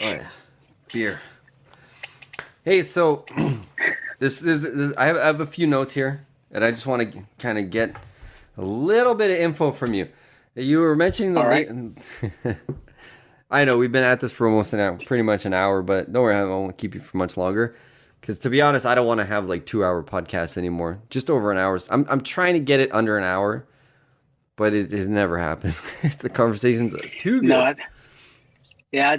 Oh yeah, beer. Hey, so this I have a few notes here, and I just want to kind of get a little bit of info from you. You were mentioning the All right. late. I know we've been at this for almost an hour, pretty much an hour, but don't worry, I won't keep you for much longer. Because to be honest, I don't want to have like 2 hour podcasts anymore. Just over an hour. I'm trying to get it under an hour, but it never happens. The conversations are too good. No, yeah,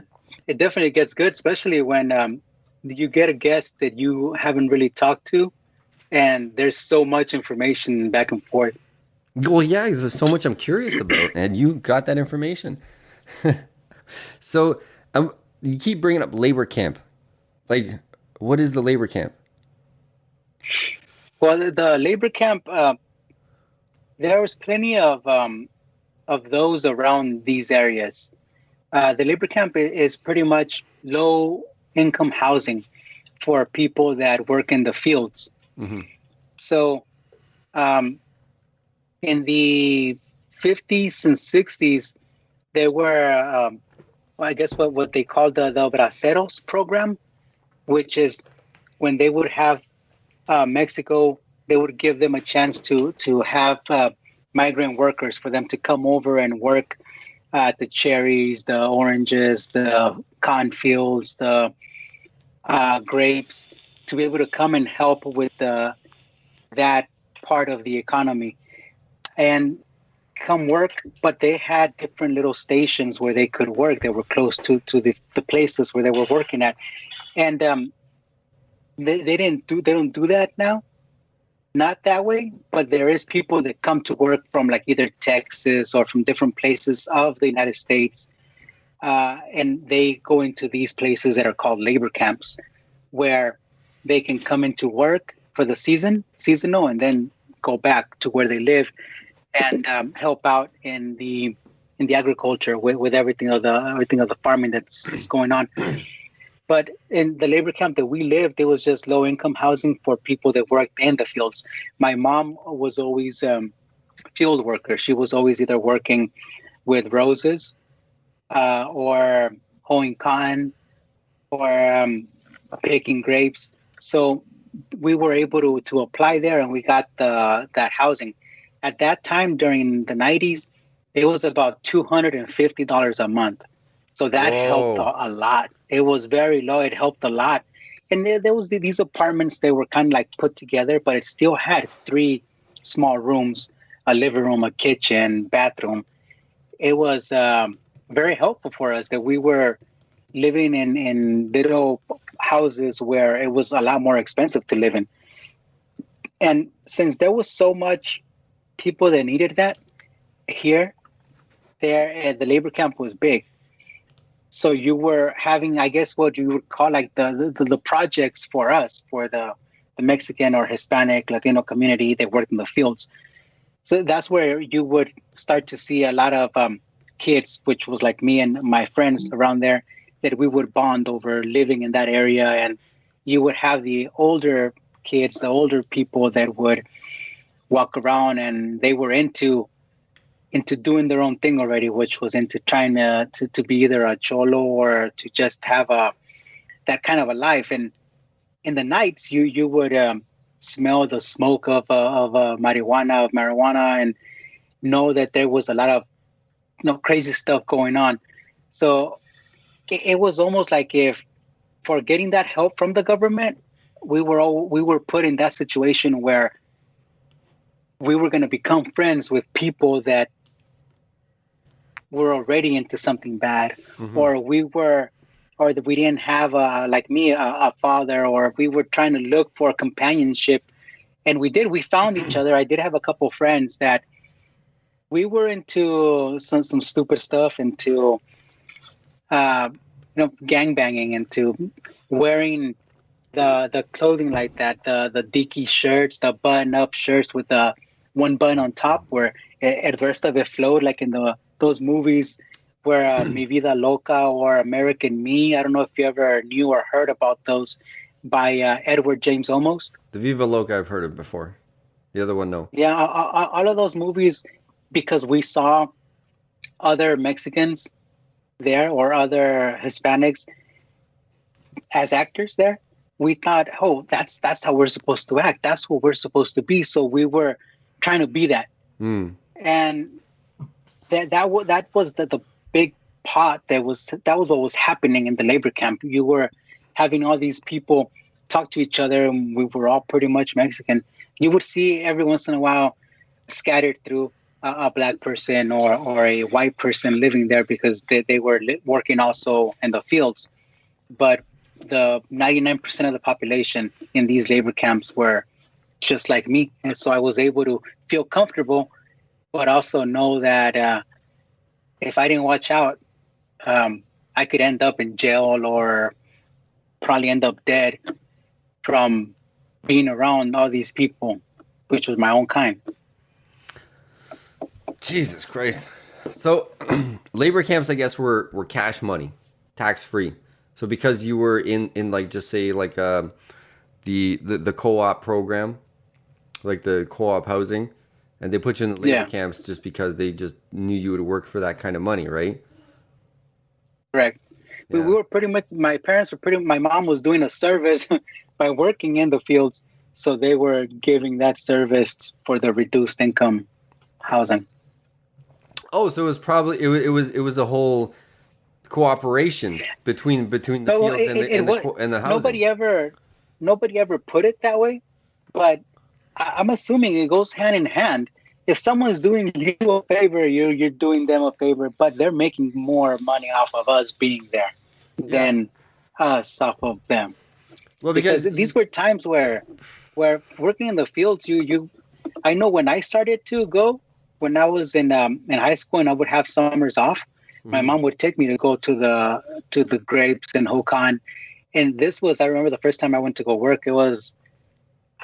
it definitely gets good, especially when you get a guest that you haven't really talked to, and there's so much information back and forth. Well, yeah, 'cause there's so much I'm curious about, and you got that information. So you keep bringing up labor camp. Like, what is the labor camp? Well, the labor camp, there was plenty of those around these areas. The labor camp is pretty much low income housing for people that work in the fields. Hmm. So, um, in the 50s and 60s, there were, well, I guess, what they called the Braceros program, which is when they would have Mexico, they would give them a chance to have migrant workers for them to come over and work the cherries, the oranges, the cotton fields, the grapes, to be able to come and help with that part of the economy and come work. But they had different little stations where they could work. They were close to the places where they were working at, and they don't do that now, not that way, but there is people that come to work from like either Texas or from different places of the United States, and they go into these places that are called labor camps, where they can come into work for the seasonal, and then go back to where they live and help out in the agriculture with everything of the farming that's going on. But in the labor camp that we lived, it was just low income housing for people that worked in the fields. My mom was always field worker. She was always either working with roses or hoeing cotton or picking grapes. So we were able to apply there, and we got that housing. At that time during the 90s, it was about $250 a month. So that helped Whoa. a lot. It was very low. It helped a lot. And there was these apartments, they were kind of like put together, but it still had three small rooms, a living room, a kitchen, bathroom. It was very helpful for us that we were living in little houses where it was a lot more expensive to live in. And since there was so much people that needed that here, there, the labor camp was big. So you were having, I guess, what you would call like the projects for us, for the Mexican or Hispanic, Latino community that worked in the fields. So that's where you would start to see a lot of kids, which was like me and my friends around there, that we would bond over living in that area. And you would have the older kids, the older people that would walk around, and they were into doing their own thing already, which was into trying to be either a cholo or to just have a that kind of a life. And in the nights, you would smell the smoke of marijuana, and know that there was a lot of crazy stuff going on. So it was almost like if for getting that help from the government, we were put in that situation where we were going to become friends with people that were already into something bad, Hmm. or or that we didn't have like me a father, or we were trying to look for companionship, and we found each other. I did have a couple of friends that we were into some stupid stuff, into uh, gang banging, into wearing the clothing like that, the dicky shirts, the button up shirts with the one button on top, where the rest of it flowed, like in the those movies where Mi Vida Loca or American Me. I don't know if you ever knew or heard about those by Edward James Olmos. The Viva Loca I've heard of before. The other one, no. Yeah, all of those movies, because we saw other Mexicans there or other Hispanics, as actors there, we thought, oh, that's how we're supposed to act. That's what we're supposed to be. So we were trying to be that. Mm. And that was the big part. That was what was happening in the labor camp. You were having all these people talk to each other, and we were all pretty much Mexican. You would see every once in a while scattered through a black person or a white person living there because they were working also in the fields. But the 99% of the population in these labor camps were just like me. And so I was able to feel comfortable, but also know that if I didn't watch out, I could end up in jail or probably end up dead from being around all these people, which was my own kind. Jesus Christ. So labor camps, I guess, were cash money, tax free. So because you were in like just say like the co-op program, like the co-op housing, and they put you in the labor camps just because they just knew you would work for that kind of money, right? Correct. Yeah. We were pretty much, my mom was doing a service by working in the fields. So they were giving that service for the reduced income housing. Oh, so it was probably it was a whole cooperation between the fields and the housing. Nobody ever put it that way, but I'm assuming it goes hand in hand. If someone's doing you a favor, you're doing them a favor, but they're making more money off of us being there than us off of them. Well, because these were times where working in the fields, I know when I started to go, when I was in high school and I would have summers off, my mom would take me to go to the grapes in Hokan. And I remember the first time I went to go work, it was,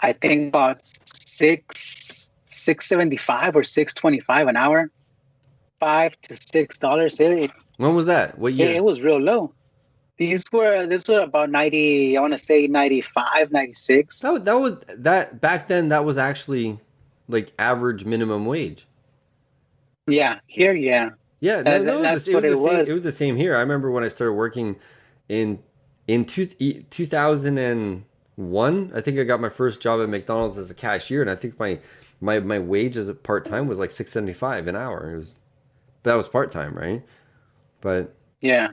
I think about $6.75 or $6.25 an hour, $5 to $6. When was that? What year? It was real low. This were about 90, I want to say 95, 96. That back then that was actually like average minimum wage. Yeah, here, yeah. Yeah, that's what it was. It was the same here. I remember when I started working in 2001, I think I got my first job at McDonald's as a cashier, and I think my wage as a part-time was like $6.75 an hour. That was part-time, right? But yeah.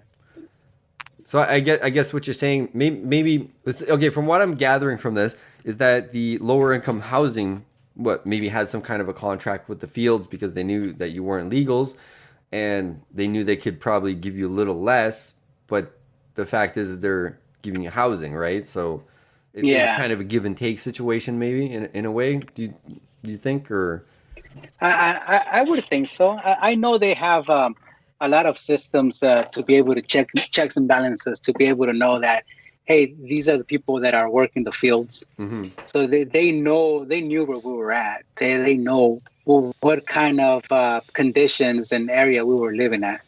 So I guess what you're saying, maybe okay, from what I'm gathering from this is that the lower income housing maybe had some kind of a contract with the fields because they knew that you weren't legals and they knew they could probably give you a little less, but the fact is they're giving you housing, right? So it's kind of a give and take situation, maybe in a way. Do you think, or? I would think so. I know they have a lot of systems to be able to checks and balances to be able to know that, hey, these are the people that are working the fields. Mm-hmm. So they knew where we were at. They know what kind of conditions and area we were living at.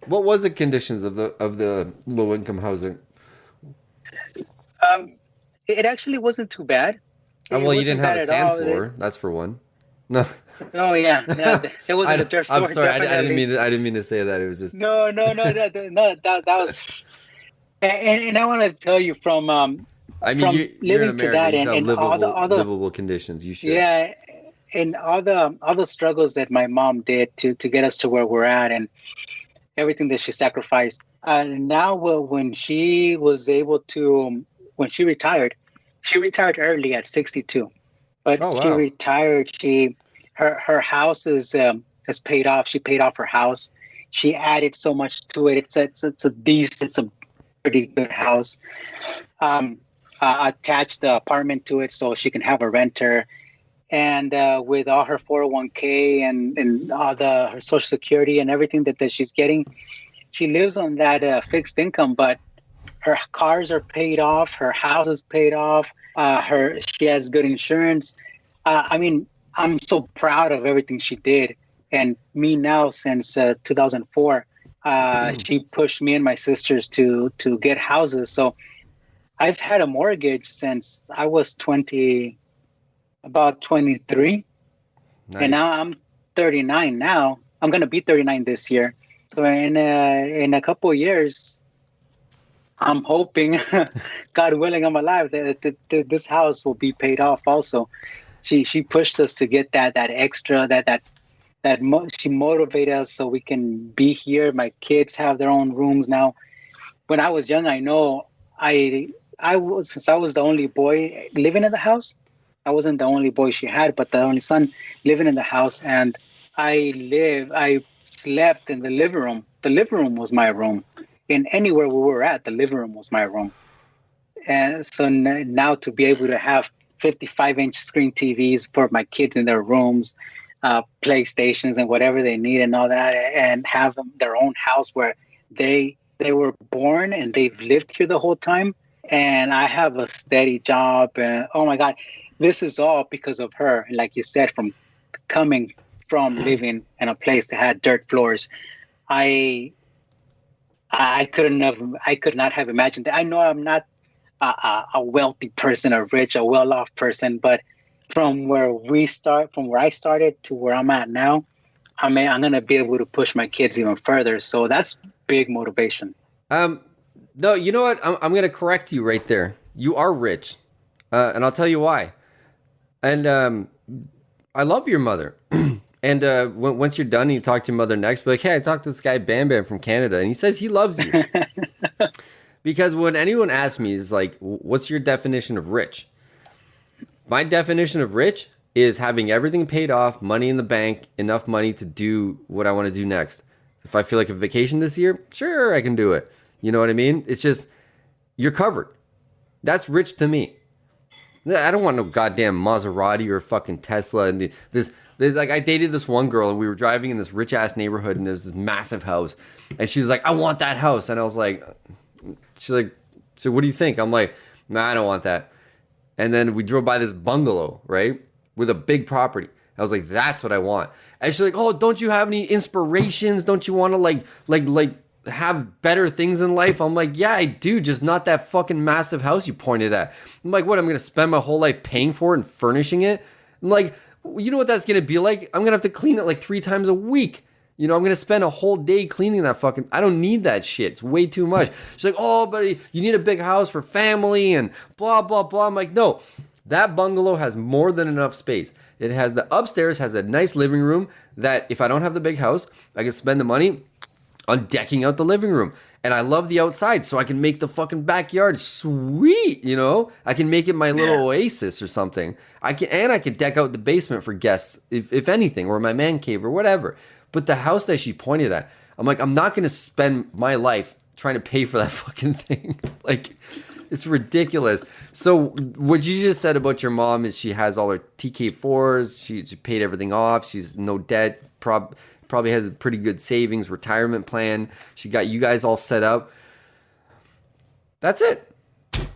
What was the conditions of the low income housing? It actually wasn't too bad. Well, you didn't have a sand floor. That's for one. No. Oh yeah, it wasn't a dirt floor. I'm sorry, I didn't mean to say that. It was just no. That was, and I want to tell you from you're in America. You and livable, all the livable conditions. You should. Yeah, and all the struggles that my mom did to get us to where we're at, and everything that she sacrificed. Now, when she was able to, when she retired early at 62. But she retired. Her house is paid off. She paid off her house. She added so much to it. It's a pretty good house. Attached the apartment to it so she can have a renter. And with all her 401k and all her Social Security and everything that she's getting, she lives on that fixed income. But her cars are paid off. Her house is paid off. She has good insurance. I mean, I'm so proud of everything she did. And me now, since 2004, she pushed me and my sisters to get houses. So I've had a mortgage since I was about 23. Nice. And now I'm 39 now. I'm going to be 39 this year. So in a couple of years, I'm hoping, God willing, I'm alive. That this house will be paid off. Also, she pushed us to get that extra she motivated us so we can be here. My kids have their own rooms now. When I was young, I know I was since I was the only boy living in the house. I wasn't the only boy she had, but the only son living in the house. And I slept in the living room. The living room was my room. And anywhere we were at, the living room was my room. And so now to be able to have 55-inch screen TVs for my kids in their rooms, PlayStations and whatever they need and all that, and have them their own house where they were born and they've lived here the whole time. And I have a steady job. And oh my God, this is all because of her. Like you said, from coming from living in a place that had dirt floors, I I could not have imagined that. I know I'm not a wealthy person, a rich, a well-off person, but from where I started to where I'm at now, I'm gonna be able to push my kids even further. So that's big motivation. Um, no, you know what? I'm going to correct you right there. You are rich, and I'll tell you why. And I love your mother. And once you're done and you talk to your mother next, be like, hey, I talked to this guy Bam Bam from Canada, and he says he loves you. Because when anyone asks me, is like, what's your definition of rich? My definition of rich is having everything paid off, money in the bank, enough money to do what I want to do next. If I feel like a vacation this year, sure, I can do it. You know what I mean? It's just, you're covered. That's rich to me. I don't want no goddamn Maserati or fucking Tesla. And like, I dated this one girl and we were driving in this rich ass neighborhood and there's this massive house. And she was like, I want that house. And I was like, she's like, so what do you think? I'm like, nah, I don't want that. And then we drove by this bungalow, right? With a big property. I was like, that's what I want. And she's like, oh, don't you have any inspirations? Don't you want to like have better things in life? I'm like, yeah, I do, just not that fucking massive house you pointed at. I'm like, what? I'm going to spend my whole life paying for it and furnishing it? I'm like, you know what that's going to be like? I'm going to have to clean it like 3 times a week. You know, I'm going to spend a whole day cleaning that fucking... I don't need that shit. It's way too much. She's like, oh, but you need a big house for family and blah, blah, blah. I'm like, no. That bungalow has more than enough space. It has the upstairs, has a nice living room that if I don't have the big house, I can spend the money on decking out the living room. And I love the outside, so I can make the fucking backyard sweet, you know? I can make it my little oasis or something. I can deck out the basement for guests, if anything, or my man cave or whatever. But the house that she pointed at, I'm like, I'm not going to spend my life trying to pay for that fucking thing. Like, it's ridiculous. So what you just said about your mom is she has all her TK4s. She paid everything off. She's no debt. Probably has a pretty good savings retirement plan. She got you guys all set up. That's it.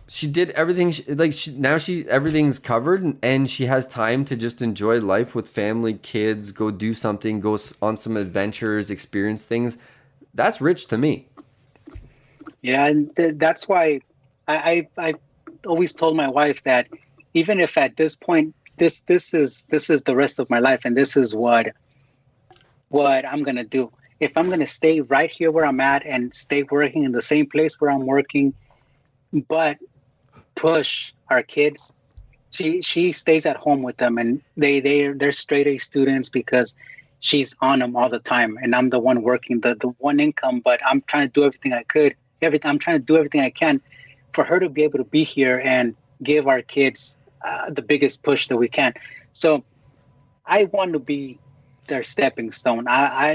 She did everything. Now everything's covered, and she has time to just enjoy life with family, kids, go do something, go on some adventures, experience things. That's rich to me. Yeah, and that's why I always told my wife that even if at this point this is the rest of my life, and this is what I'm gonna do. If I'm gonna stay right here where I'm at and stay working in the same place where I'm working, but push our kids, she stays at home with them, and they're straight A students because she's on them all the time, and I'm the one working the one income, but I'm trying to do everything I could. I'm trying to do everything I can for her to be able to be here and give our kids the biggest push that we can. So I want to be their stepping stone.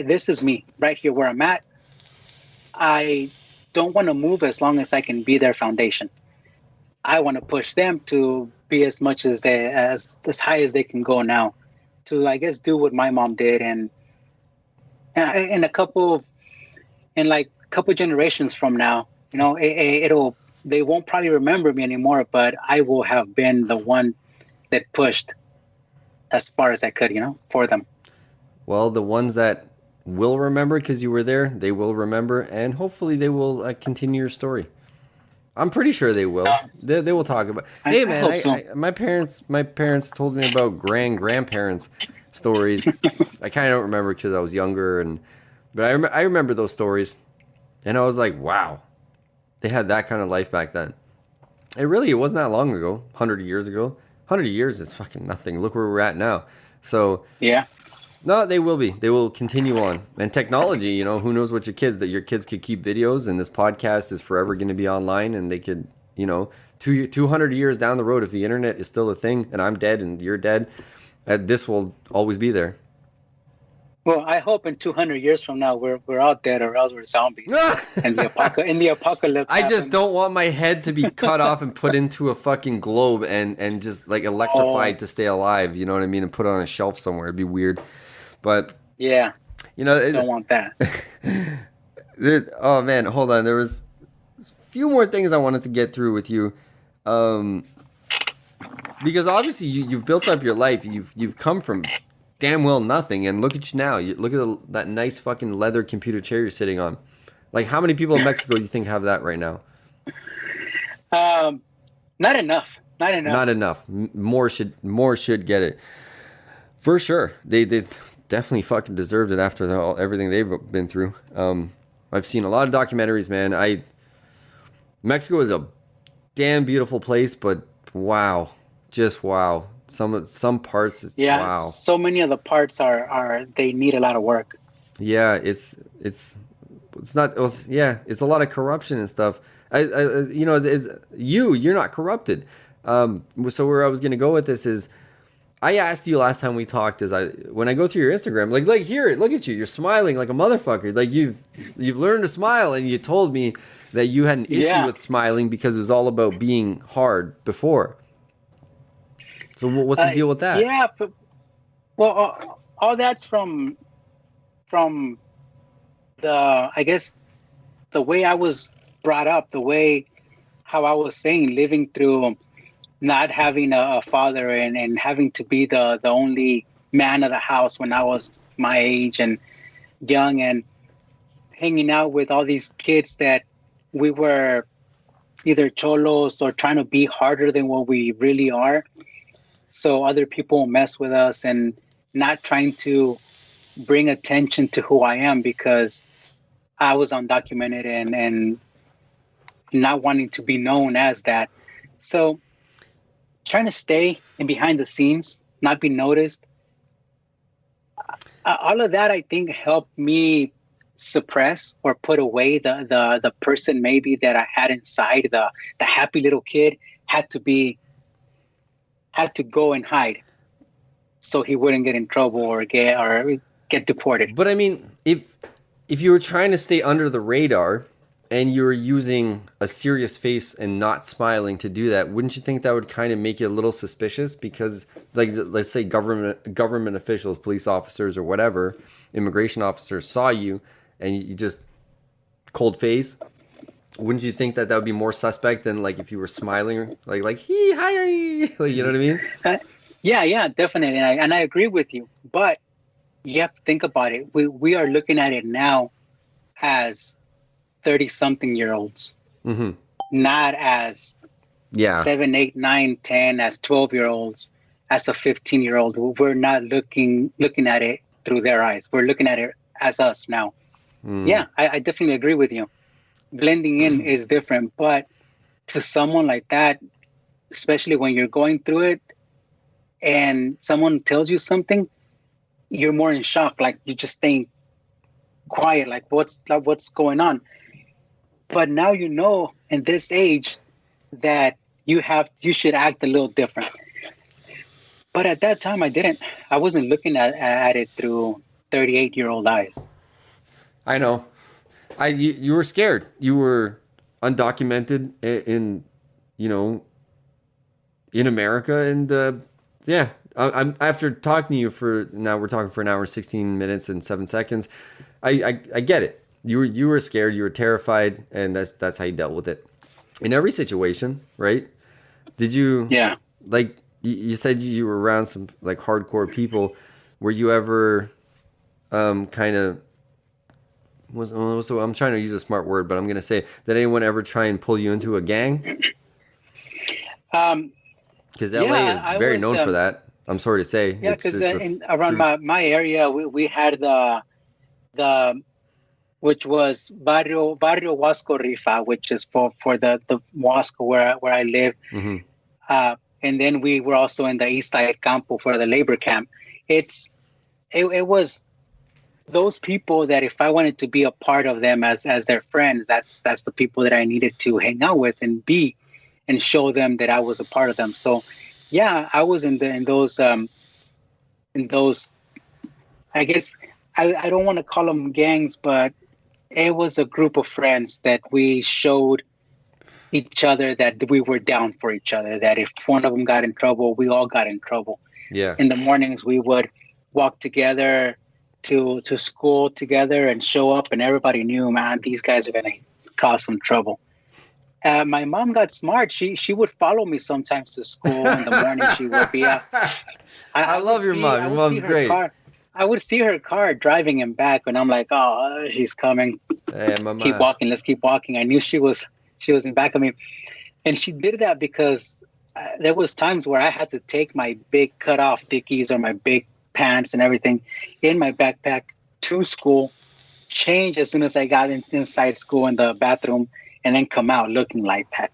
This is me right here where I'm at. I don't want to move as long as I can be their foundation. I want to push them to be as much as as high as they can go now, to I guess do what my mom did, and in a couple generations from now, you know, they won't probably remember me anymore, but I will have been the one that pushed as far as I could, you know, for them. Well, the ones that will remember because you were there, they will remember, and hopefully they will continue your story. I'm pretty sure they will. They will talk about. Hey, man, my parents told me about grandparents stories. I kind of don't remember because I was younger, but I remember those stories, and I was like, wow, They had that kind of life back then. It wasn't that long ago, 100 years ago. 100 years is fucking nothing. Look where we're at now. So, Yeah. no, they will be. They will continue on. And technology, who knows what your kids could keep videos, and this podcast is forever going to be online, and they could, 200 years down the road, if the internet is still a thing and I'm dead and you're dead, this will always be there. Well, I hope in 200 years from now we're all dead or else we're zombies. And the apocalypse. I just happens. don't want my head to be cut off and put into a fucking globe and just like electrified to stay alive. You know what I mean? And put on a shelf somewhere. It'd be weird. But Yeah, don't want that. Oh man, hold on. There was a few more things I wanted to get through with you. Because obviously you've built up your life. You've come from damn well nothing, and look at you now. Look at that nice fucking leather computer chair you're sitting on. Like, how many people in Mexico do you think have that right now? Not enough. Not enough. More should get it for sure. They definitely fucking deserved it after everything they've been through. I've seen a lot of documentaries, man. Mexico is a damn beautiful place, but wow, just wow. Some parts, wow. So many of the parts are they need a lot of work. Yeah, it's not. It's a lot of corruption and stuff. You're not corrupted. So where I was gonna go with this is, I asked you last time we talked, when I go through your Instagram, like here, look at you, you're smiling like a motherfucker. Like you've learned to smile, and you told me that you had an issue with smiling because it was all about being hard before. So what's the deal with that? Yeah, but, well, all that's from I guess the way I was brought up, how I was saying, living through not having a father and having to be the only man of the house when I was my age and young, and hanging out with all these kids that we were either cholos or trying to be harder than what we really are. So other people mess with us, and not trying to bring attention to who I am because I was undocumented and not wanting to be known as that. So trying to stay in behind the scenes, not be noticed. All of that, I think, helped me suppress or put away the person maybe that I had inside. The happy little kid had to go and hide so he wouldn't get in trouble or get deported. But I mean, if you were trying to stay under the radar and you were using a serious face and not smiling to do that, wouldn't you think that would kind of make you a little suspicious? Because, like, let's say government officials, police officers or whatever, immigration officers saw you and you just cold face. Wouldn't you think that would be more suspect than like if you were smiling, like hee hi, like, you know what I mean? Yeah, definitely, and I agree with you. But you have to think about it. We are looking at it now as 30-something-year-olds, not as 7, 8, 9, 10, as 12-year-olds, as a 15-year-old. We're not looking at it through their eyes. We're looking at it as us now. Yeah, I definitely agree with you. Blending in is different, but to someone like that, especially when you're going through it and someone tells you something, you're more in shock. Like, you're just staying quiet, like what's going on. But now in this age that you should act a little different. But at that time I didn't. I wasn't looking at it through 38-year-old eyes. I know. You were scared. You were undocumented in America, and I'm after talking to you we're talking for an hour, 16 minutes and 7 seconds. I get it. You were scared. You were terrified, and that's how you dealt with it in every situation, right? Did you? Yeah. Like you said, you were around some like hardcore people. Were you ever kind of? So I'm trying to use a smart word, but I'm going to say, did anyone ever try and pull you into a gang? Because LA is very known for that. I'm sorry to say. Yeah, because around my area, we had which was Barrio Huasco Rifa, which is for the Huasco where I live. Mm-hmm. And then we were also in the East Side Campo for the labor camp. It was those people that if I wanted to be a part of them as their friends, that's the people that I needed to hang out with and be and show them that I was a part of them. So yeah, I was in those I guess I don't want to call them gangs, but it was a group of friends that we showed each other that we were down for each other, that if one of them got in trouble, we all got in trouble. Yeah. In the mornings we would walk together to school together and show up, and everybody knew, man, these guys are going to cause some trouble. My mom got smart. She would follow me sometimes to school in the morning. She would be I love your mom. Your mom's great. I would see her car driving him back, and I'm like, oh, he's coming. Hey, mama. Keep walking. Let's keep walking. I knew she was in back of me, and she did that because there was times where I had to take my big cut off dickies or my big pants and everything in my backpack to school, change as soon as I got inside school in the bathroom, and then come out looking like that.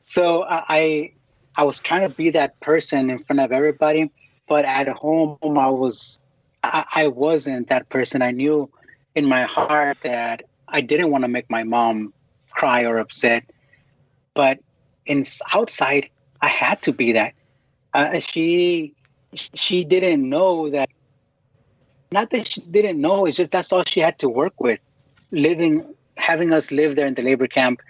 So I was trying to be that person in front of everybody, but at home I wasn't that person. I knew in my heart that I didn't want to make my mom cry or upset, but outside I had to be that. She didn't know that. Not that she didn't know. It's just that's all she had to work with. Having us live there in the labor camp,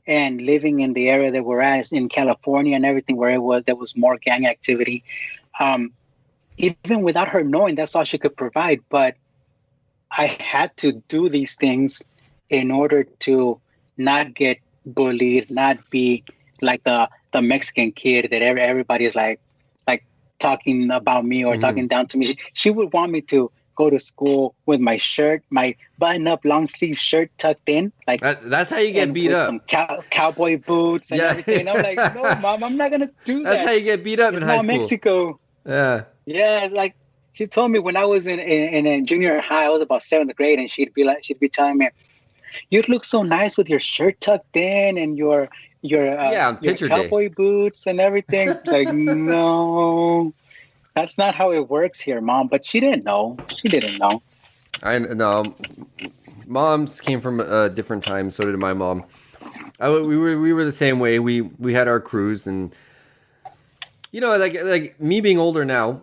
and living in the area that we're at in California and everything where there was more gang activity. Even without her knowing, that's all she could provide. But I had to do these things in order to not get bullied, not be like the Mexican kid that everybody's like talking about me or talking down to me. She would want me to go to school with my shirt, my button-up long-sleeve shirt tucked in, like that's how you get beat up. Some cowboy boots and everything. I'm like, no, mom, I'm not gonna do that. That's how you get beat up in high school. Mexico. Yeah. It's like she told me when I was in junior high, I was about 7th grade, and she'd be telling me, "You look so nice with your shirt tucked in and your cowboy boots and everything." Like, no, that's not how it works here, Mom. But she didn't know. She didn't know. I know. Moms came from a different time. So did my mom. We were the same way. We had our crews, and like me being older now.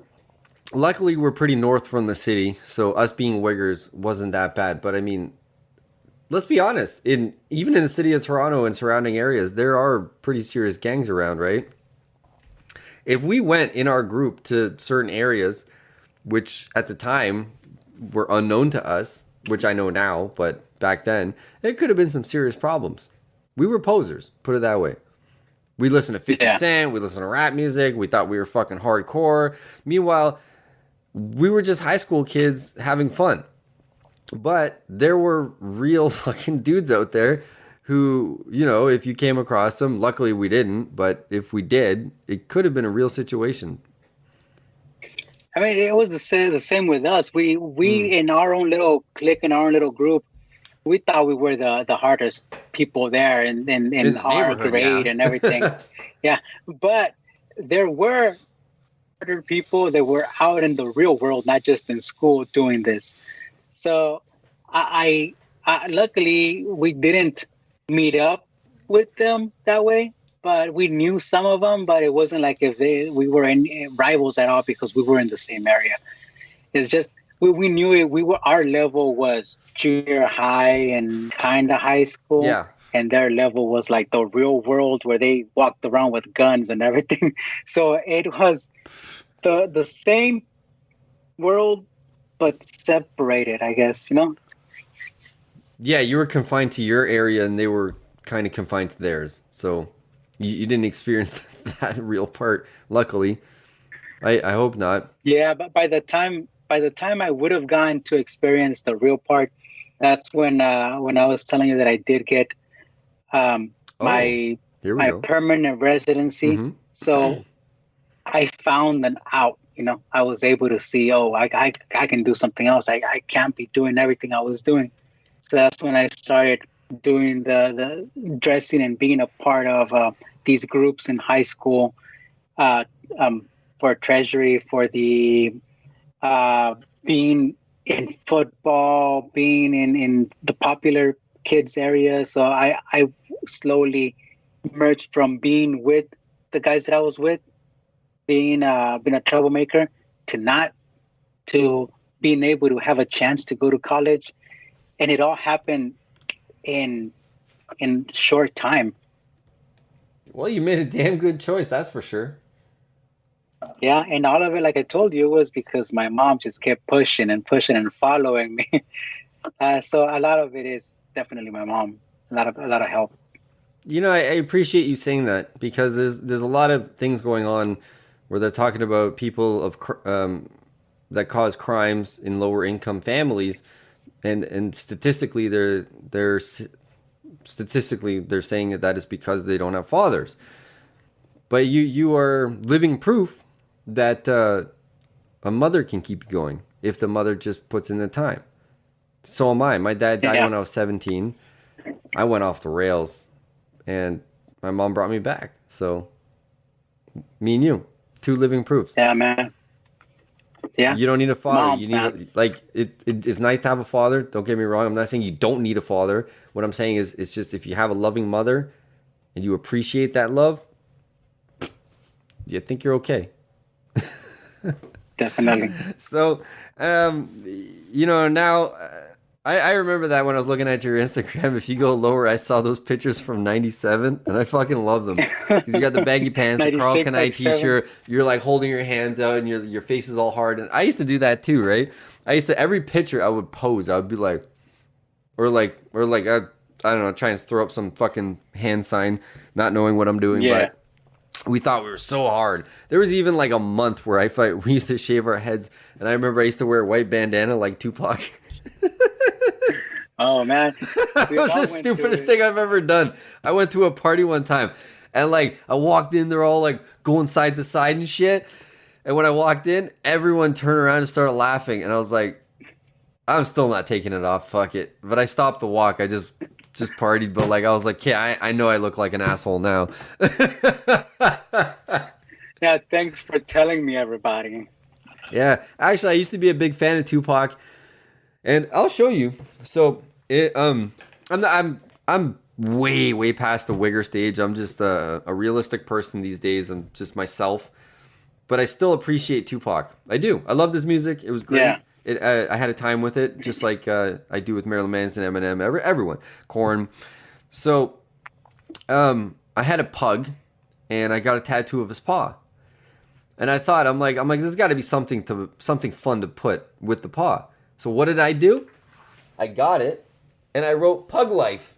Luckily, we're pretty north from the city, so us being Wiggers wasn't that bad. But I mean, let's be honest. Even in the city of Toronto and surrounding areas, there are pretty serious gangs around, right? If we went in our group to certain areas, which at the time were unknown to us, which I know now, but back then, it could have been some serious problems. We were posers, put it that way. We listened to 50 Cent, we listened to rap music, we thought we were fucking hardcore. Meanwhile, we were just high school kids having fun. But there were real fucking dudes out there who, if you came across them, luckily we didn't, but if we did, it could have been a real situation. I mean, it was the same with us. We in our own little clique, in our own little group, we thought we were the hardest people there in our grade and everything. Yeah, but there were harder people that were out in the real world, not just in school, doing this. So I luckily we didn't meet up with them that way, but we knew some of them. But it wasn't like we were rivals at all because we were in the same area. It's just we knew it. Our level was junior high and kind of high school. Yeah. And their level was like the real world where they walked around with guns and everything. So it was the same world, but separated, I guess, Yeah, you were confined to your area and they were kind of confined to theirs. So you didn't experience that real part, luckily. I hope not. Yeah, but by the time I would have gone to experience the real part, that's when I was telling you that I did get my permanent residency. Mm-hmm. So I found an out. I was able to see, I can do something else. I can't be doing everything I was doing. So that's when I started doing the dressing and being a part of these groups in high school, uh, for treasury, for the being in football, being in the popular kids area. So I slowly merged from being with the guys that I was with, being a troublemaker, to not, to being able to have a chance to go to college, and it all happened in short time. Well, you made a damn good choice, that's for sure. Yeah, and all of it, like I told you, was because my mom just kept pushing and pushing and following me. So a lot of it is definitely my mom. A lot of help. You know, I appreciate you saying that because there's a lot of things going on where they're talking about people that cause crimes in lower income families, and statistically they're saying that is because they don't have fathers. But you are living proof that a mother can keep going if the mother just puts in the time. So am I. My dad died Yeah, when I was 17. I went off the rails, and my mom brought me back. So me and you, two living proofs. yeah, man. Yeah, You don't need a father. You moms, need man. like it's nice to have a father. Don't get me wrong. I'm not saying you don't need a father. What I'm saying is it's just if you have a loving mother and you appreciate that love, you think you're okay. Definitely. So, now I remember that when I was looking at your Instagram. If you go lower, I saw those pictures from '97, and I fucking love them. Because you got the baggy pants, the Carl 96, Kanai 97. t-shirt. You're like holding your hands out, and your face is all hard. And I used to do that too, right? I used to every picture I would pose. I would be like, or like I don't know, try and throw up some fucking hand sign, not knowing what I'm doing, Yeah. but. We thought we were so hard. There was even like a month where we used to shave our heads, and I remember I used to wear a white bandana like Tupac. Oh man, That we was all the went through stupidest it. thing I've ever done. I went to a party one time, and like I walked in, they're all like going side to side and shit. And when I walked in, everyone turned around and started laughing, and I was like, I'm still not taking it off. Fuck it. But I stopped the walk. I just partied, but like I was like, yeah, I know I look like an asshole now. Yeah, thanks for telling me, everybody. Yeah, actually, I used to be a big fan of Tupac, and I'll show you. So I'm way past the wigger stage. I'm just a realistic person these days. I'm just myself, but I still appreciate Tupac. I do. I love this music. It was great. Yeah. I had a time with it, just like I do with Marilyn Manson, Eminem, everyone, Korn. So I had a pug, and I got a tattoo of his paw. And I thought, I'm like, there's got to be something fun to put with the paw. So what did I do? I got it, and I wrote "Pug Life."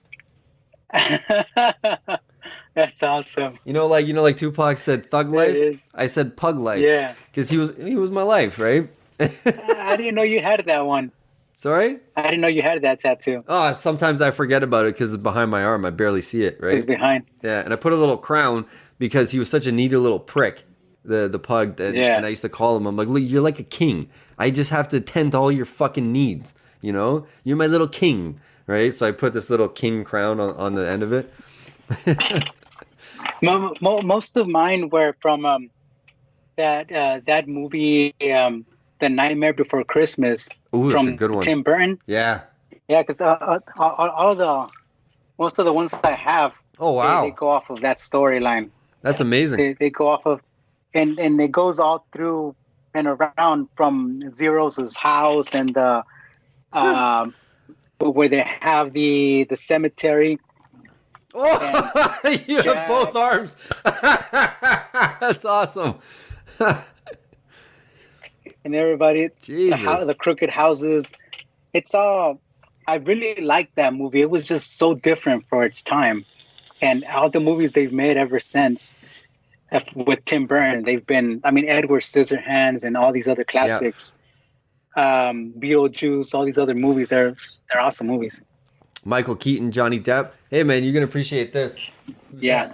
That's awesome. Like Tupac said "Thug There it Life." is. I said "Pug Life" Yeah. because he was my life, right? I didn't know you had that one. Sorry. I didn't know you had that tattoo. Oh, sometimes I forget about it because it's behind my arm. I barely see it, It was right? behind. Yeah, and I put a little crown because he was such a needy little prick, the pug. Yeah. And I used to call him. I'm like, look, you're like a king. I just have to tend to all your fucking needs. You're my little king, right? So I put this little king crown on the end of it. Most of mine were from that movie, The Nightmare Before Christmas, Ooh, that's a from good one. Tim Burton. Yeah. Yeah, because all of the most of the ones I have, Oh they wow, go off of that storyline. that's amazing. They go off of, and it goes all through and around from Zero's house and the where they have the cemetery. Oh, you have Jack. both arms. That's awesome. And everybody, Jesus. the crooked houses. It's all. I really liked that movie. It was just so different for its time, and all the movies they've made ever since, with Tim Burton, they've been. I mean, Edward Scissorhands and all these other classics, Beetlejuice, all these other movies. They're awesome movies. Michael Keaton, Johnny Depp. Hey man, you're gonna appreciate this. Who's Yeah.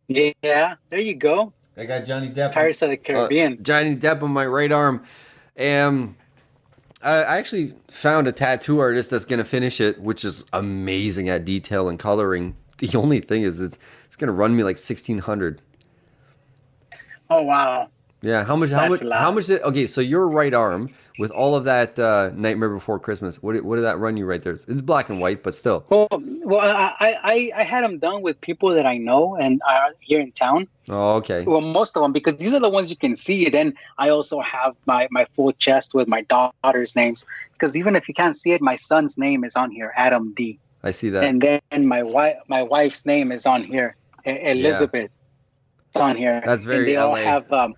that? Yeah, there you go. I got Johnny Depp. Pirates of the Caribbean. Johnny Depp on my right arm. And I actually found a tattoo artist that's gonna finish it, which is amazing at detail and coloring. The only thing is, it's gonna run me like 1,600. Oh wow, Yeah, how much? How that's much? a How lot. much did? Okay, so your right arm with all of that Nightmare Before Christmas. What did that run you right there? It's black and white, but still. Well, I had them done with people that I know and are here in town. Oh, okay. Well, most of them, because these are the ones you can see. Then I also have my full chest with my daughter's names. Because even if you can't see it, my son's name is on here, Adam D. I see that. And then my wife's name is on here, Yeah, Elizabeth. It's on here, that's and very LA.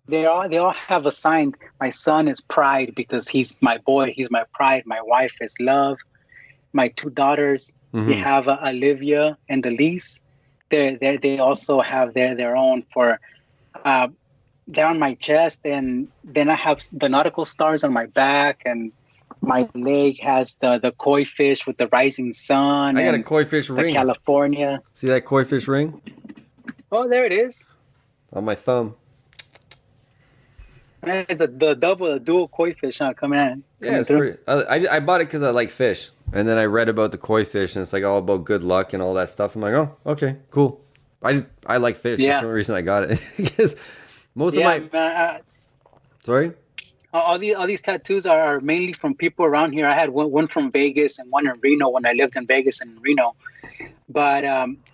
they all have assigned. My son is Pride because he's my boy. He's my pride. My wife is Love. My two daughters, you Hmm. have Olivia and Elise. They also have their own for. Uh, they're on my chest, and then I have the nautical stars on my back, and my leg has the koi fish with the rising sun I got a and koi fish the ring. California. See that koi fish ring Oh, there it is. on my thumb? The dual koi fish, huh, Yeah, coming it's through. pretty. I bought it because I like fish, and then I read about the koi fish, and it's like all about good luck and all that stuff. I'm like, oh, okay, cool. I like fish. That's the Yeah, only reason I got it because most of yeah. my sorry. All these tattoos are mainly from people around here. I had one from Vegas and one in Reno when I lived in Vegas and Reno, but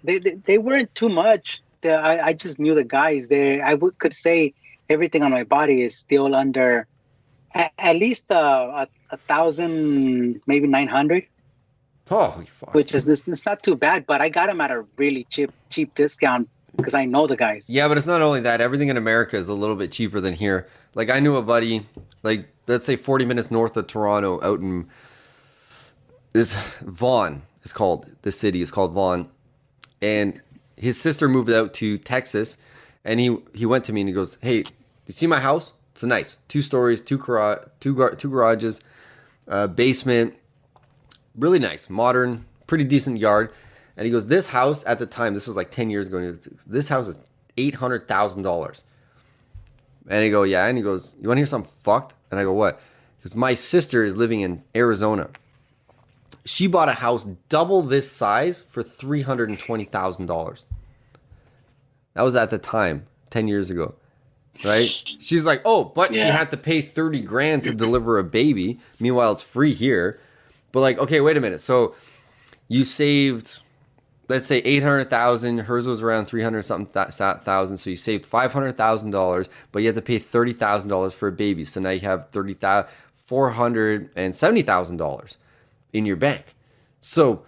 they weren't too much. I just knew the guys. Could say everything on my body is still under at least a thousand, maybe 900, Holy fuck. which is this. It's not too bad, but I got them at a really cheap discount because I know the guys. Yeah, but it's not only that. Everything in America is a little bit cheaper than here. Like I knew a buddy, like let's say 40 minutes north of Toronto, out in this Vaughan. It's called the city. Is called Vaughan, and his sister moved out to Texas, and he went to me and he goes, "Hey, you see my house? It's nice, 2 stories, two garages, basement, really nice, modern, pretty decent yard." And he goes, "This house at the time, this was like 10 years ago. And he goes, this house is $800,000." And he go, "Yeah." And he goes, "You want to hear something fucked?" And I go, "What?" Because my sister is living in Arizona. She bought a house double this size for $320,000. That was at the time, 10 years ago, right? She's like, "Oh, but she Yeah. had to pay 30 grand to deliver a baby. Meanwhile, it's free here." But like, okay, wait a minute. So you saved, let's say 800,000. Hers was around 300 something thousand. So you saved $500,000, but you had to pay $30,000 for a baby. So now you have $470,000 in your bank. So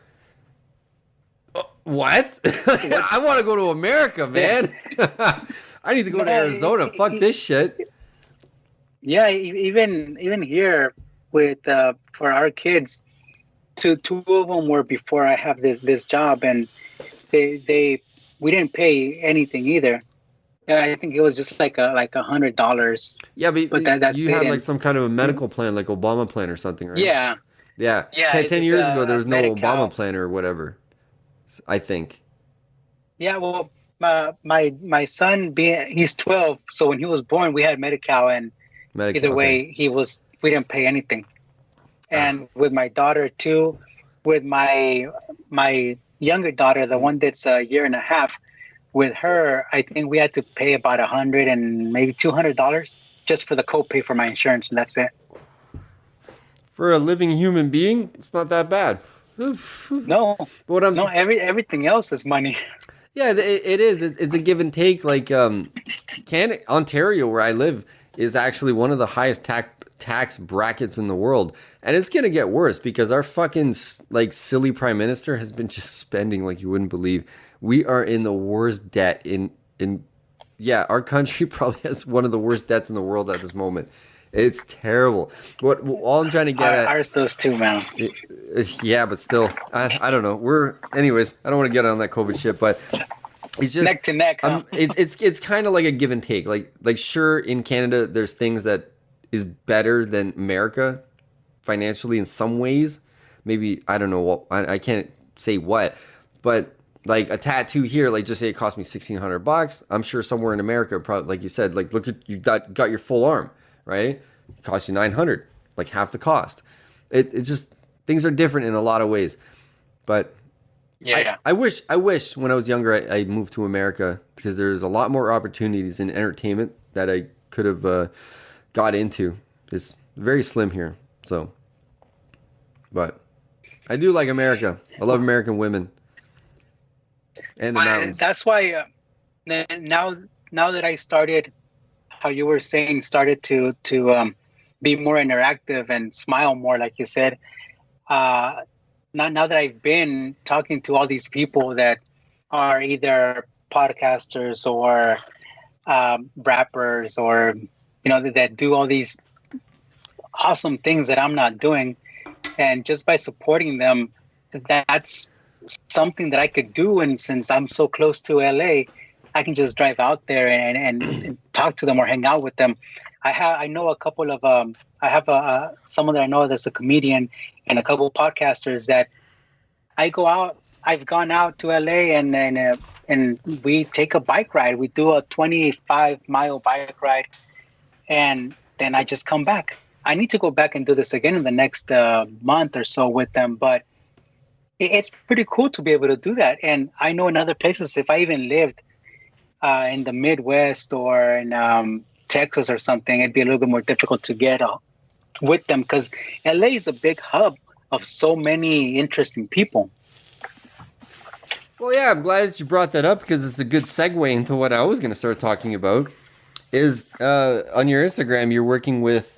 what? I want to go to America, Yeah. man. I need to go to Yeah, Arizona. Fuck this shit. Yeah, even here with for our kids, two of them were before I have this job, and they we didn't pay anything either. Yeah, I think it was just like $100, Yeah, but but that's you it. had like And some kind of a medical plan, like Obama plan or something, right? yeah, Yeah. yeah, 10 it's years ago, there a was no Obama Medi-Cal. plan or whatever, I think. Yeah, well, my son being he's 12, so when he was born, we had Medi-Cal, and Medical, either okay. way, we didn't pay anything. Ah, And with my daughter too, with my younger daughter, the one that's a year and a half, with her, I think we had to pay about 100 and maybe $200 just for the copay for my insurance, and that's it. for a living human being, it's not that bad. But No, what I'm no, everything else is money. Yeah, it is. It's a give and take. Like, Ontario, where I live, is actually one of the highest tax brackets in the world, and it's gonna get worse because our fucking like silly prime minister has been just spending like you wouldn't believe. We are in the worst debt in. Yeah, our country probably has one of the worst debts in the world at this moment. It's terrible. What all I'm trying to get at. Ours does too, man. Yeah, but still, I don't know. Anyways. I don't want to get on that COVID shit, but it's just Neck to neck, huh? it's kind of like a give and take. Like sure, in Canada, there's things that is better than America financially in some ways. Maybe I don't know what I can't say what, but like a tattoo here, like just say it cost me $1,600. I'm sure somewhere in America, probably like you said, like look at you got your full arm, right? It cost you 900. like half the cost. It just things are different in a lot of ways. But Yeah. I wish when I was younger I moved to America because there's a lot more opportunities in entertainment that I could have got into. It's very slim here. So, but I do like America. I love American women and the mountains. That's why now that I started, how you were saying, started to be more interactive and smile more, like you said. Now that I've been talking to all these people that are either podcasters or rappers, or that do all these awesome things that I'm not doing, and just by supporting them, that's something that I could do. And since I'm so close to LA, I can just drive out there and talk to them or hang out with them. I know a couple of I have someone that I know that's a comedian, and a couple of podcasters that I've gone out to LA and we take a bike ride. We do a 25-mile bike ride, and then I just come back. I need to go back and do this again in the next month or so with them, but it's pretty cool to be able to do that. And I know in other places, if I even lived in the Midwest or in Texas or something, it'd be a little bit more difficult to get with them, because LA is a big hub of so many interesting people. Well, yeah, I'm glad that you brought that up because it's a good segue into what I was going to start talking about. Is on your Instagram, you're working with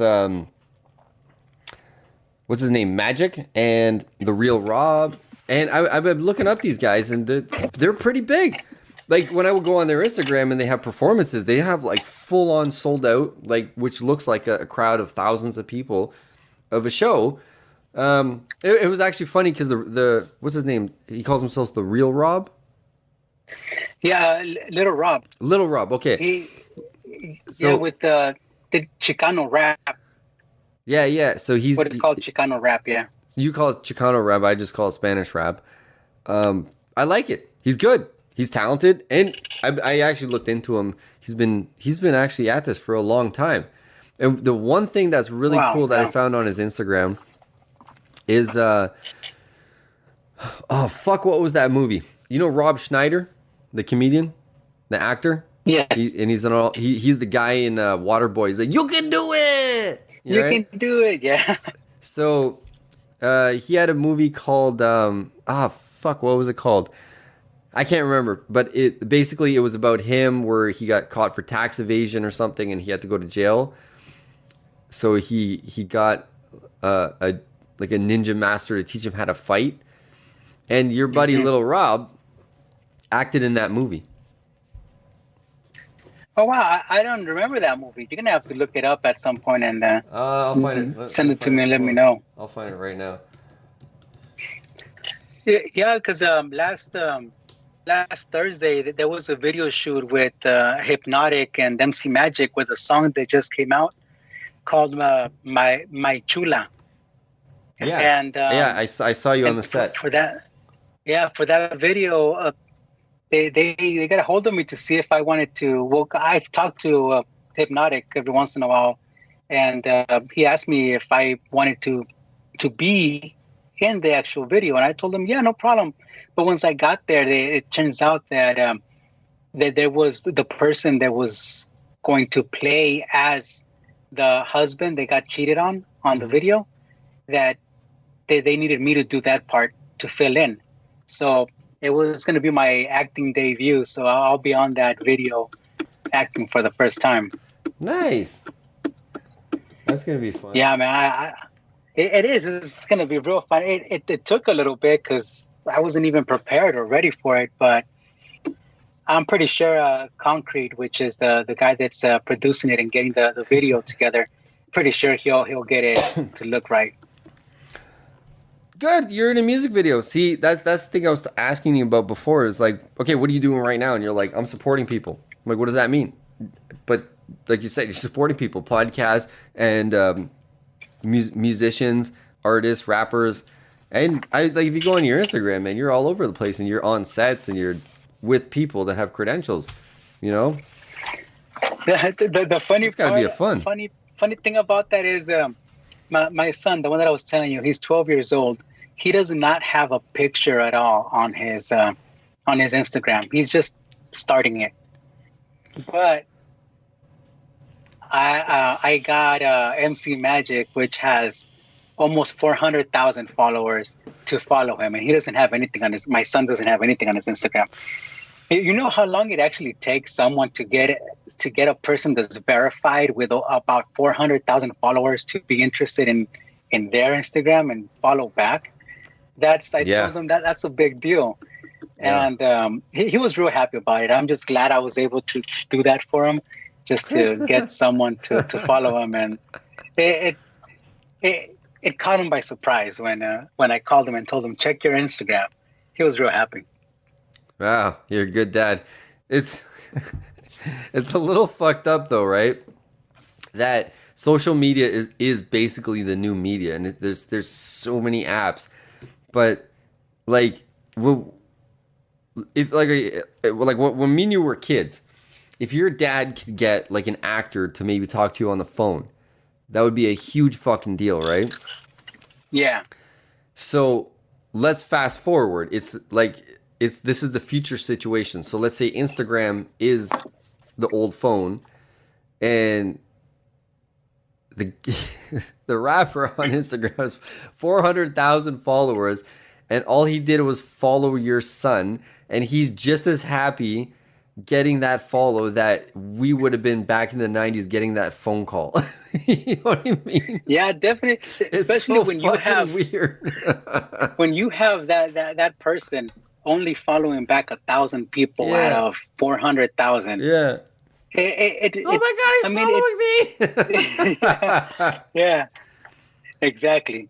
what's his name, Magic, and The Real Rob. And I've been looking up these guys, and they're pretty big. Like when I would go on their Instagram and they have performances, they have like full on sold out, like which looks like a crowd of thousands of people of a show. It was actually funny because the what's his name? He calls himself The Real Rob. Yeah, Little Rob. Little Rob. Okay. With the Chicano rap. Yeah. So he's what is called Chicano rap. Yeah. You call it Chicano rap. I just call it Spanish rap. I like it. He's good. He's talented, and I actually looked into him. He's been actually at this for a long time. And the one thing that's really cool that I found on his Instagram is what was that movie? You know Rob Schneider, the comedian, the actor? Yes. He's the guy in Waterboy. He's like, you can do it. You can do it. Yeah. So he had a movie called what was it called? I can't remember, but it was about him where he got caught for tax evasion or something, and he had to go to jail. So he got a ninja master to teach him how to fight, and your buddy Little Rob acted in that movie. Oh wow, I don't remember that movie. You're gonna have to look it up at some point and I'll find it. Send it to me and let me know. I'll find it right now. Yeah, because last Thursday there was a video shoot with Hypnotic and MC Magic with a song that just came out called My Chula. Yeah, and I saw you on the set for that. Yeah, for that video, they got a hold of me to see if I wanted to. Well, I've talked to Hypnotic every once in a while, and he asked me if I wanted to be in the actual video, and I told him, yeah, no problem. But once I got there, it turns out that that there was the person that was going to play as the husband they got cheated on the video, that they needed me to do that part to fill in. So it was going to be my acting debut. So I'll be on that video acting for the first time. Nice. That's going to be fun. Yeah, man. It is. It's going to be real fun. It took a little bit because I wasn't even prepared or ready for it. But I'm pretty sure Concrete, which is the guy that's producing it and getting the video together, pretty sure he'll get it to look right. Good. You're in a music video. See, that's the thing I was asking you about before. Is like, okay, what are you doing right now? And you're like, I'm supporting people. I'm like, what does that mean? But like you said, you're supporting people, podcasts and musicians, artists, rappers. And if you go on your Instagram, man, you're all over the place and you're on sets and you're with people that have credentials, you know? The funny it's gotta be a fun. funny thing about that is my son, the one that I was telling you, he's 12 years old. He does not have a picture at all on his Instagram. He's just starting it. But I got MC Magic, which has almost 400,000 followers to follow him, and he doesn't have anything on his. My son doesn't have anything on his Instagram. You know how long it actually takes someone to get a person that's verified with about 400,000 followers to be interested in their Instagram and follow back. I told him that's a big deal, and he was real happy about it. I'm just glad I was able to do that for him, just to get someone to follow him, and it caught him by surprise when I called him and told him check your Instagram. He was real happy. Wow, you're a good dad. It's it's a little fucked up though, right? That social media is basically the new media, and there's so many apps, but like when me and you were kids, if your dad could get like an actor to maybe talk to you on the phone, that would be a huge fucking deal, right? Yeah. So let's fast forward. This is the future situation. So let's say Instagram is the old phone, and the the rapper on Instagram has 400,000 followers, and all he did was follow your son, and he's just as happy getting that follow that we would have been back in the 90s getting that phone call. You know what I mean? Yeah, definitely. Especially so when you have weird. when you have that person only following back 1,000 people out of 400,000. Yeah. Oh my God, he's following me. Yeah, exactly.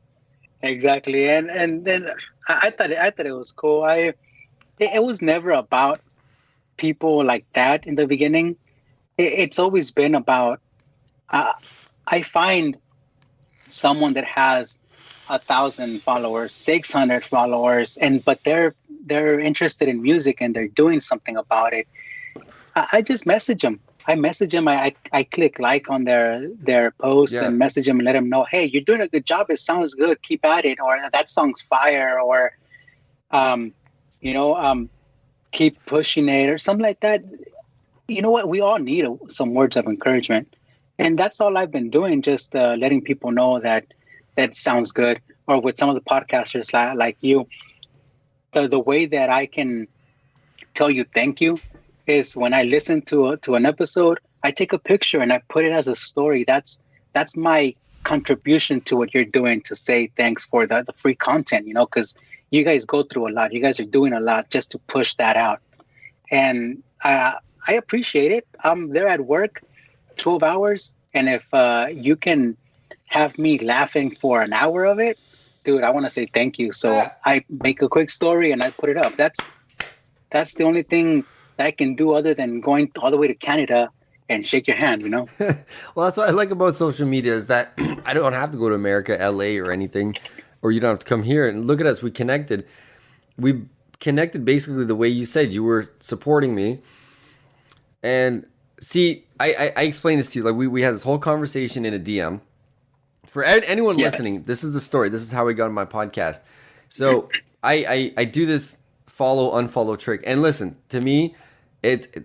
And then I thought it was cool. It was never about people like that in the beginning. It's always been about. I find someone that has 1,000 followers, 600 followers, but they're interested in music and they're doing something about it. I just message them. I click like on their posts and message them and let them know, hey, you're doing a good job. It sounds good. Keep at it. Or that song's fire. Or, keep pushing it or something like that. You know what? We all need some words of encouragement. And that's all I've been doing, just letting people know that sounds good. Or with some of the podcasters like you, the way that I can tell you thank you is when I listen to an episode, I take a picture and I put it as a story. That's my contribution to what you're doing, to say thanks for the free content, because you guys go through a lot. You guys are doing a lot just to push that out. And I appreciate it. I'm there at work 12 hours. And if you can have me laughing for an hour of it, dude, I want to say thank you. So I make a quick story and I put it up. That's the only thing that I can do other than going all the way to Canada and shake your hand, Well, that's what I like about social media is that I don't have to go to America, LA or anything, or you don't have to come here. And look at us, we connected. We connected basically the way you said. You were supporting me. And see, I explained this to you. Like we had this whole conversation in a DM. For anyone listening, this is the story. This is how we got on my podcast. So I do this follow unfollow trick, and listen to me.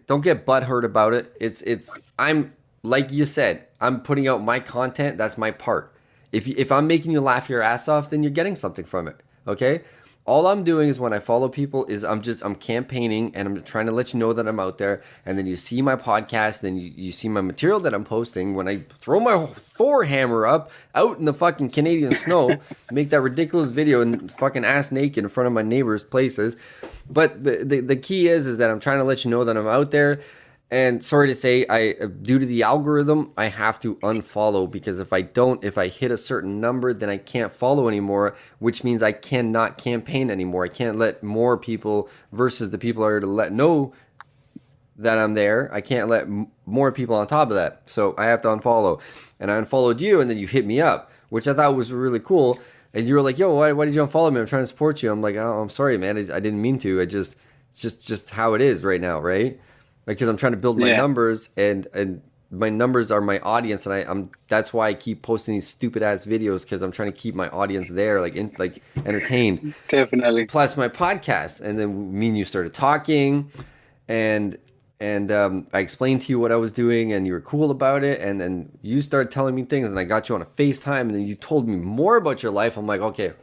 Don't get butthurt about it. I'm like you said. I'm putting out my content. That's my part. If I'm making you laugh your ass off, then you're getting something from it. Okay. All I'm doing is when I follow people is I'm campaigning and I'm trying to let you know that I'm out there. And then you see my podcast, then you see my material that I'm posting. When I throw my Thor hammer up out in the fucking Canadian snow, make that ridiculous video and fucking ass naked in front of my neighbors' places. But the key is that I'm trying to let you know that I'm out there. And sorry to say, due to the algorithm, I have to unfollow, because if I hit a certain number, then I can't follow anymore, which means I cannot campaign anymore. I can't let more people versus the people I already let know that I'm there. I can't let more people on top of that. So I have to unfollow. And I unfollowed you, and then you hit me up, which I thought was really cool. And you were like, yo, why did you unfollow me? I'm trying to support you. I'm like, oh, I'm sorry, man. I didn't mean to. It's just how it is right now, right? Because I'm trying to build my numbers, and my numbers are my audience, and I'm that's why I keep posting these stupid ass videos because I'm trying to keep my audience there, like entertained. Definitely. Plus my podcast, and then me and you started talking, and I explained to you what I was doing, and you were cool about it, and then you started telling me things, and I got you on a FaceTime, and then you told me more about your life. I'm like, okay,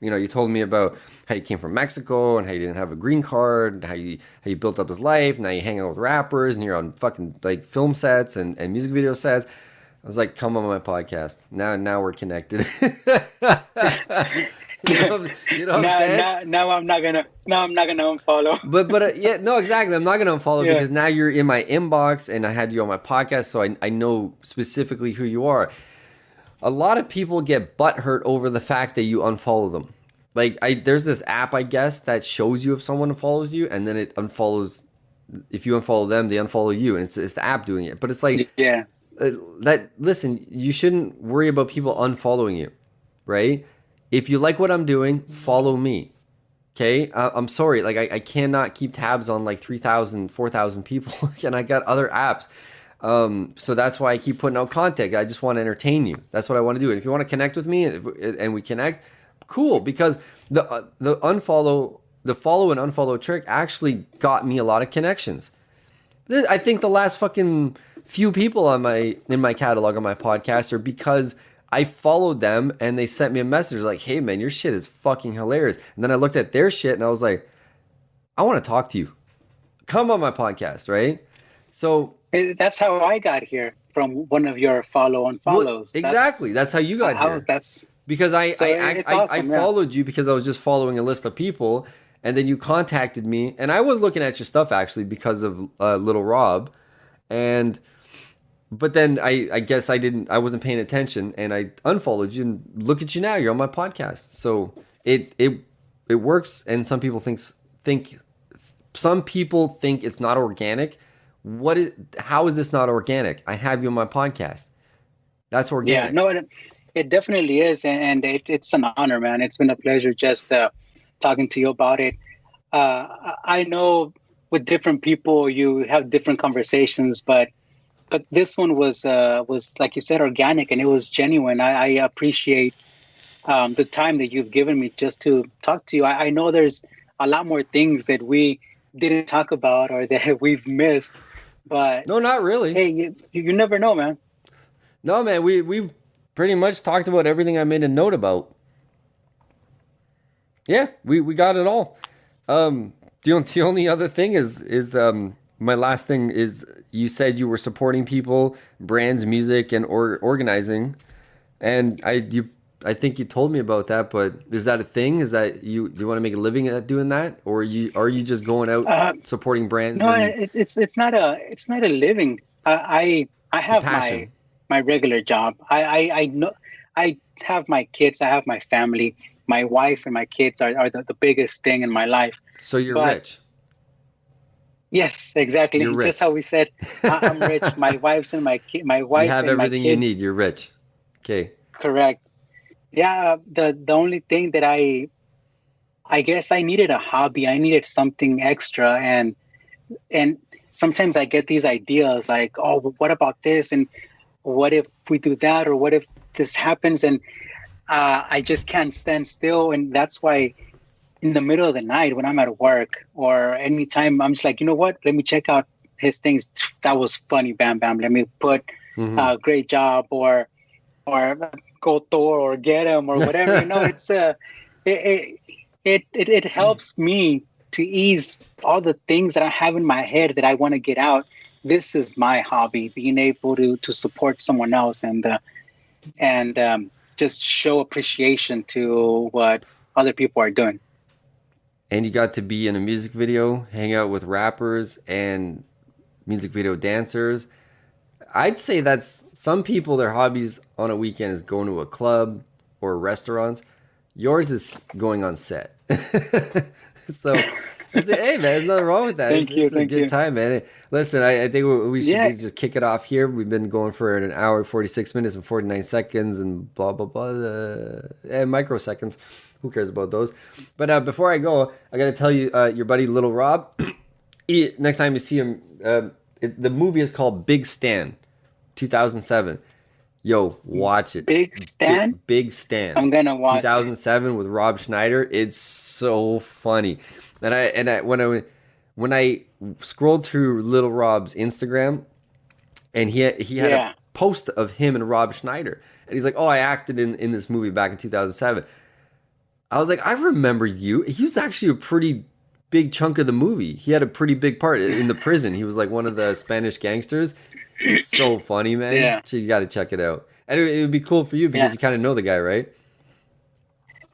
you told me about how you came from Mexico and how you didn't have a green card, and how you built up this life. Now you hang out with rappers, and you're on fucking like film sets and music video sets. I was like, come on my podcast. Now we're connected. You know what I'm saying? Now I'm not gonna unfollow. But yeah, no, exactly. I'm not gonna unfollow Yeah. because now you're in my inbox and I had you on my podcast, so I know specifically who you are. A lot of people get butthurt over the fact that you unfollow them. Like there's this app, I guess, that shows you if someone follows you, and then it unfollows. If you unfollow them, they unfollow you, and it's the app doing it. But it's like Yeah. that. Listen, you shouldn't worry about people unfollowing you, right? If you like what I'm doing, follow me. Okay, I'm sorry. Like I cannot keep tabs on like 3,000, 4,000 people, and I got other apps. So that's why I keep putting out content. I just want to entertain you. That's what I want to do. And if you want to connect with me and we connect, cool. Because the follow and unfollow trick actually got me a lot of connections. I think the last fucking few people in my catalog on my podcast are because I followed them and they sent me a message like, hey man, your shit is fucking hilarious. And then I looked at their shit and I was like, I want to talk to you. Come on my podcast, right? So That's how I got here, from one of your follow and follows. exactly. That's how you got here. That's Because I awesome, yeah. followed you because I was just following a list of people, and then you contacted me, and I was looking at your stuff actually because of Little Rob, but then I guess I wasn't paying attention, and I unfollowed you, and look at you now, you're on my podcast. So it works, and some people think it's not organic. How is this not organic? I have you on my podcast. That's organic. Yeah, no, it definitely is, and it's an honor, man. It's been a pleasure just talking to you about it. I know with different people you have different conversations, but this one was like you said, organic, and it was genuine. I appreciate the time that you've given me just to talk to you. I know there's a lot more things that we didn't talk about or that we've missed, but No, not really. hey, you never know, man. No, man, we've pretty much talked about everything I made a note about. Yeah, we got it all. The only other thing is my last thing is you said you were supporting people, brands, music, and organizing, and I think you told me about that. But is that a thing? Is that do you want to make a living at doing that, or are you just going out supporting brands? No, it's not a living. I have my regular job. I know I have my kids. I have my family. My wife and my kids are the biggest thing in my life. So you're But rich. Yes, exactly. You're rich. Just how we said, I'm rich. My wife's and my kid. My wife You have and my everything you kids. need. You're rich. Okay. Correct. Yeah. The only thing that I guess I needed a hobby. I needed something extra, and sometimes I get these ideas like, oh, what about this? And what if we do that? Or what if this happens? And I just can't stand still. And that's why in the middle of the night when I'm at work or anytime, I'm just like, you know what? Let me check out his things. That was funny. Bam, bam. Let me put great job or go Thor or get him or whatever. You know, it's it helps me to ease all the things that I have in my head that I want to get out. This is my hobby, being able to support someone else and just show appreciation to what other people are doing. And you got to be in a music video, hang out with rappers and music video dancers. I'd say that's some people, their hobbies on a weekend is going to a club or restaurants. Yours is going on set. So I say, hey man, there's nothing wrong with that. It's a good time, man. Listen, I think we should just kick it off here. We've been going for an hour, 46 minutes and 49 seconds and blah, blah, blah, and microseconds. Who cares about those? But before I go, I got to tell you, your buddy Little Rob, next time you see him, the movie is called Big Stan. 2007. Yo, watch it. Big Stan. Big Stan. I'm gonna watch 2007 with Rob Schneider. It's so funny. When I scrolled through Little Rob's Instagram, and he had a post of him and Rob Schneider, and he's like, "Oh, I acted in this movie back in 2007." I was like, "I remember you." He was actually a pretty big chunk of the movie. He had a pretty big part in the prison. He was like one of the Spanish gangsters. It's so funny, man. Yeah. So you got to check it out. And it would be cool for you because you kind of know the guy, right?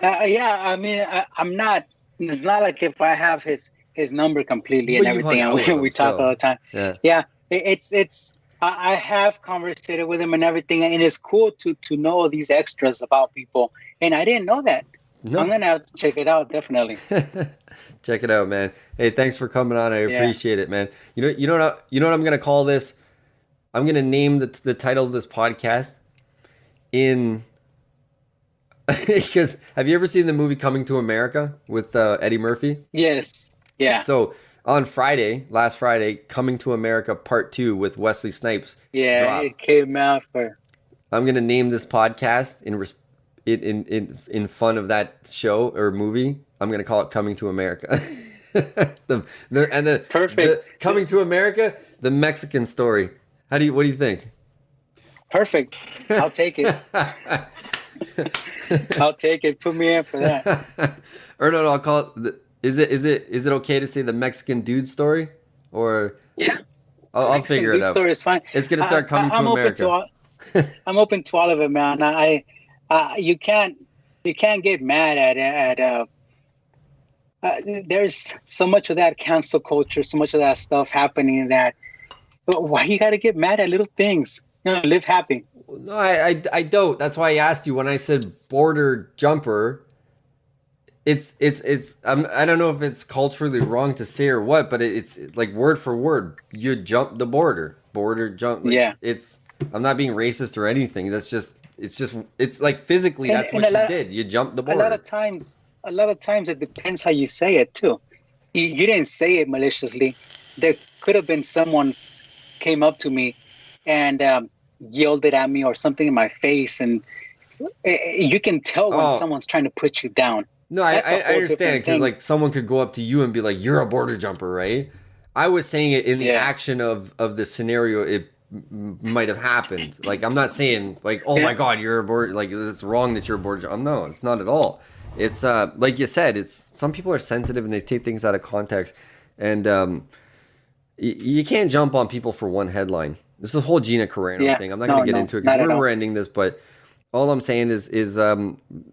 Yeah, I mean, I'm not. It's not like if I have his number completely and everything, and we talk all the time. Yeah. It's. I have conversated with him and everything, and it's cool to know these extras about people. And I didn't know that. No. I'm gonna have to check it out, definitely. Check it out, man. Hey, thanks for coming on. I appreciate it, man. You know what I'm gonna call this? I'm gonna name the title of this podcast because have you ever seen the movie Coming to America with Eddie Murphy? Yes. Yeah. So on last Friday, Coming to America Part 2 with Wesley Snipes. Yeah, dropped. It came out for. I'm gonna name this podcast in fun of that show or movie. I'm gonna call it Coming to America. Perfect. Coming to America, the Mexican story. What do you think? Perfect. I'll take it. I'll take it. Put me in for that. Or no, I'll call it. Is it okay to say the Mexican dude story? Or yeah, I'll figure it out. Story is fine. It's gonna start coming to America. I'm open to all of it, man. You can't get mad at there's so much of that cancel culture, so much of that stuff happening that why you got to get mad at little things? Live happy. No, I don't. That's why I asked you when I said border jumper. It's I don't know if it's culturally wrong to say or what, but it's like word for word. You jump the border jump. Like, I'm not being racist or anything. It's like physically that's what you did. You jumped the border. A lot of times it depends how you say it too. You didn't say it maliciously. There could have been someone came up to me and yelled it at me or something in my face, and you can tell when someone's trying to put you down. No, I understand, because like someone could go up to you and be like, "You're a border jumper," right? I was saying it in the action of the scenario. It might have happened. Like, I'm not saying like, "Oh my God, you're a border." Like, it's wrong that you're a border jumper. No, it's not at all. It's like you said. It's some people are sensitive and they take things out of context, and you can't jump on people for one headline. This is the whole Gina Carano thing. I'm not going to get into it because we're ending this, but all I'm saying is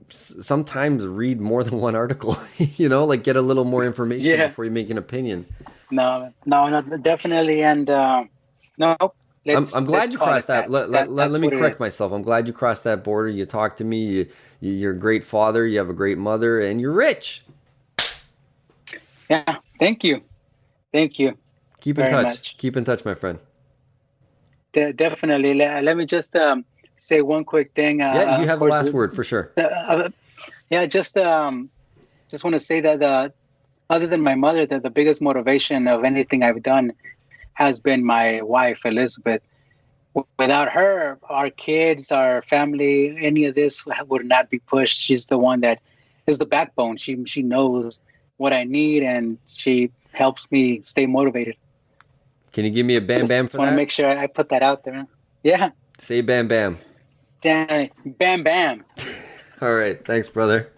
sometimes read more than one article, like get a little more information before you make an opinion. No, definitely. And no, I'm glad you crossed that. Let me correct myself. I'm glad you crossed that border. You talked to me. You're a great father. You have a great mother, and you're rich. Yeah. Thank you. Keep in touch. Keep in touch, my friend. Definitely. Let me just say one quick thing. You have the last word for sure. Just want to say that other than my mother, the biggest motivation of anything I've done has been my wife, Elizabeth. Without her, our kids, our family, any of this would not be pushed. She's the one that is the backbone. She knows what I need, and she helps me stay motivated. Can you give me a bam bam for that? I want to make sure I put that out there. Yeah. Say bam bam. Bam bam. All right. Thanks, brother.